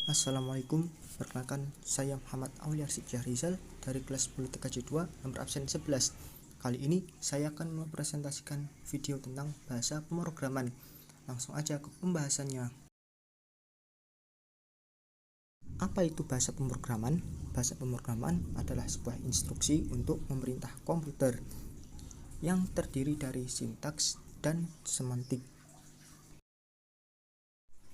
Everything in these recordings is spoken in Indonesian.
Assalamualaikum, perkenalkan saya Muhammad Aulia Rizal dari kelas 10 TKJ 2 nomor absen 11. Kali ini saya akan mempresentasikan video tentang bahasa pemrograman. Langsung aja ke pembahasannya. Apa itu bahasa pemrograman? Bahasa pemrograman adalah sebuah instruksi untuk memerintah komputer yang terdiri dari sintaks dan semantik.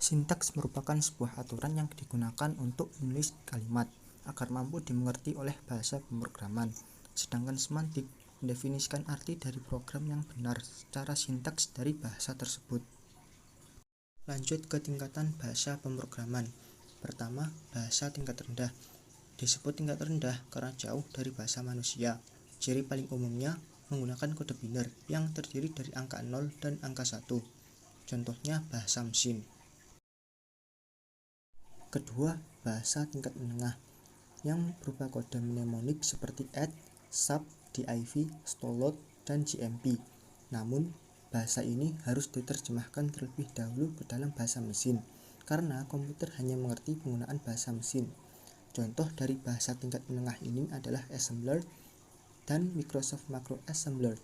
Sintaks merupakan sebuah aturan yang digunakan untuk menulis kalimat agar mampu dimengerti oleh bahasa pemrograman. Sedangkan semantik mendefinisikan arti dari program yang benar secara sintaks dari bahasa tersebut. Lanjut ke tingkatan bahasa pemrograman. Pertama, bahasa tingkat rendah. Disebut tingkat rendah karena jauh dari bahasa manusia. Ciri paling umumnya menggunakan kode biner yang terdiri dari angka 0 dan angka 1. Contohnya bahasa mesin. Kedua, bahasa tingkat menengah yang berupa kode mnemonik seperti add, sub, div, stlout, dan gmp. Namun, bahasa ini harus diterjemahkan terlebih dahulu ke dalam bahasa mesin karena komputer hanya mengerti penggunaan bahasa mesin. Contoh dari bahasa tingkat menengah ini adalah assembler dan Microsoft Macro Assembler.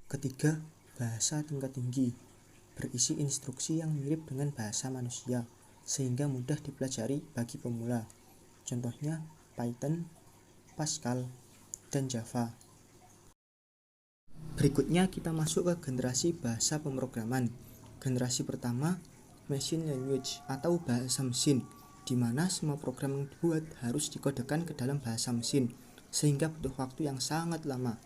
Ketiga, bahasa tingkat tinggi berisi instruksi yang mirip dengan bahasa manusia sehingga mudah dipelajari bagi pemula. Contohnya Python, Pascal, dan Java. Berikutnya kita masuk ke generasi bahasa pemrograman. Generasi pertama, machine language atau bahasa mesin, di mana semua program yang dibuat harus dikodekan ke dalam bahasa mesin, sehingga butuh waktu yang sangat lama.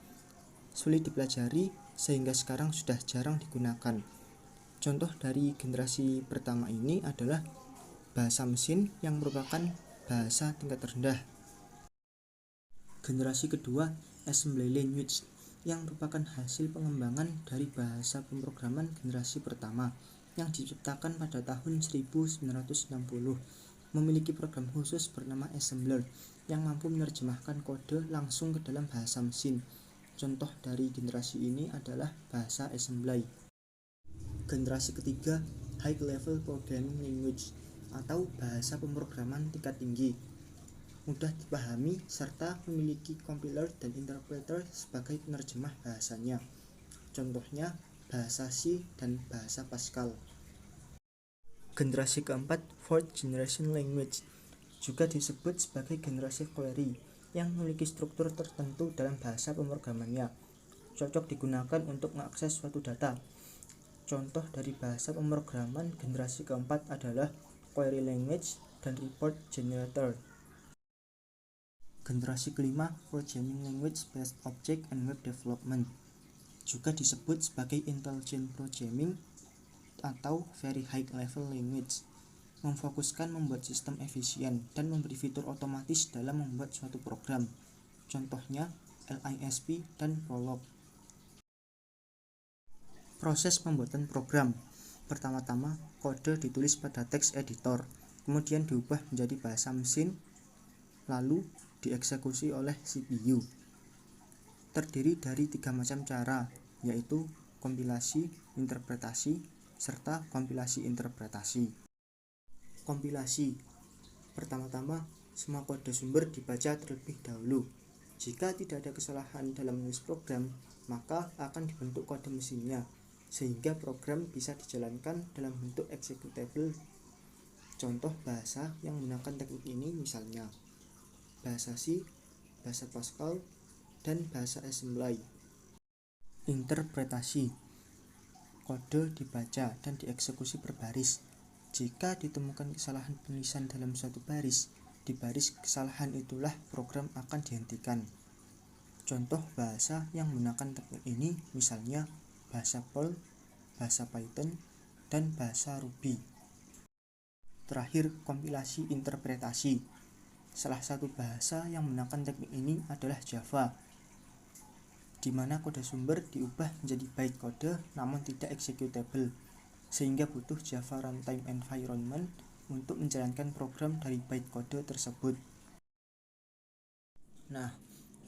Sulit dipelajari sehingga sekarang sudah jarang digunakan. Contoh dari generasi pertama ini adalah bahasa mesin yang merupakan bahasa tingkat rendah. Generasi kedua, assembly language, yang merupakan hasil pengembangan dari bahasa pemrograman generasi pertama yang diciptakan pada tahun 1960. Memiliki program khusus bernama assembler yang mampu menerjemahkan kode langsung ke dalam bahasa mesin. Contoh dari generasi ini adalah bahasa assembly. Generasi ketiga, high level programming language atau bahasa pemrograman tingkat tinggi, mudah dipahami serta memiliki compiler dan interpreter sebagai penerjemah bahasanya. Contohnya bahasa C dan bahasa Pascal. Generasi keempat, fourth generation language, juga disebut sebagai generasi query, yang memiliki struktur tertentu dalam bahasa pemrogramannya, cocok digunakan untuk mengakses suatu data. Contoh dari bahasa pemrograman generasi keempat adalah query language dan report generator. Generasi kelima, programming language based object and web development, juga disebut sebagai intelligent programming atau very high level language, memfokuskan membuat sistem efisien dan memberi fitur otomatis dalam membuat suatu program. Contohnya Lisp dan Prolog. Proses pembuatan program. Pertama-tama, kode ditulis pada text editor, kemudian diubah menjadi bahasa mesin, lalu dieksekusi oleh CPU. Terdiri dari 3 macam cara, yaitu kompilasi, interpretasi, serta kompilasi interpretasi. Kompilasi. Pertama-tama, semua kode sumber dibaca terlebih dahulu. Jika tidak ada kesalahan dalam menulis program, maka akan dibentuk kode mesinnya, sehingga program bisa dijalankan dalam bentuk executable. Contoh bahasa yang menggunakan teknik ini misalnya bahasa C, bahasa Pascal, dan bahasa assembly. Interpretasi. Kode dibaca dan dieksekusi per baris. Jika ditemukan kesalahan penulisan dalam suatu baris, di baris kesalahan itulah program akan dihentikan. Contoh bahasa yang menggunakan teknik ini misalnya bahasa Perl, bahasa Python, dan bahasa Ruby. Terakhir, kompilasi interpretasi. Salah satu bahasa yang menggunakan teknik ini adalah Java, di mana kode sumber diubah menjadi bytecode namun tidak executable, sehingga butuh Java Runtime Environment untuk menjalankan program dari bytecode tersebut. Nah,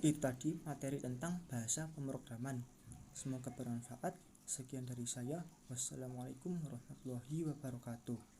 itu tadi materi tentang bahasa pemrograman. Semoga bermanfaat. Sekian dari saya. Wassalamualaikum warahmatullahi wabarakatuh.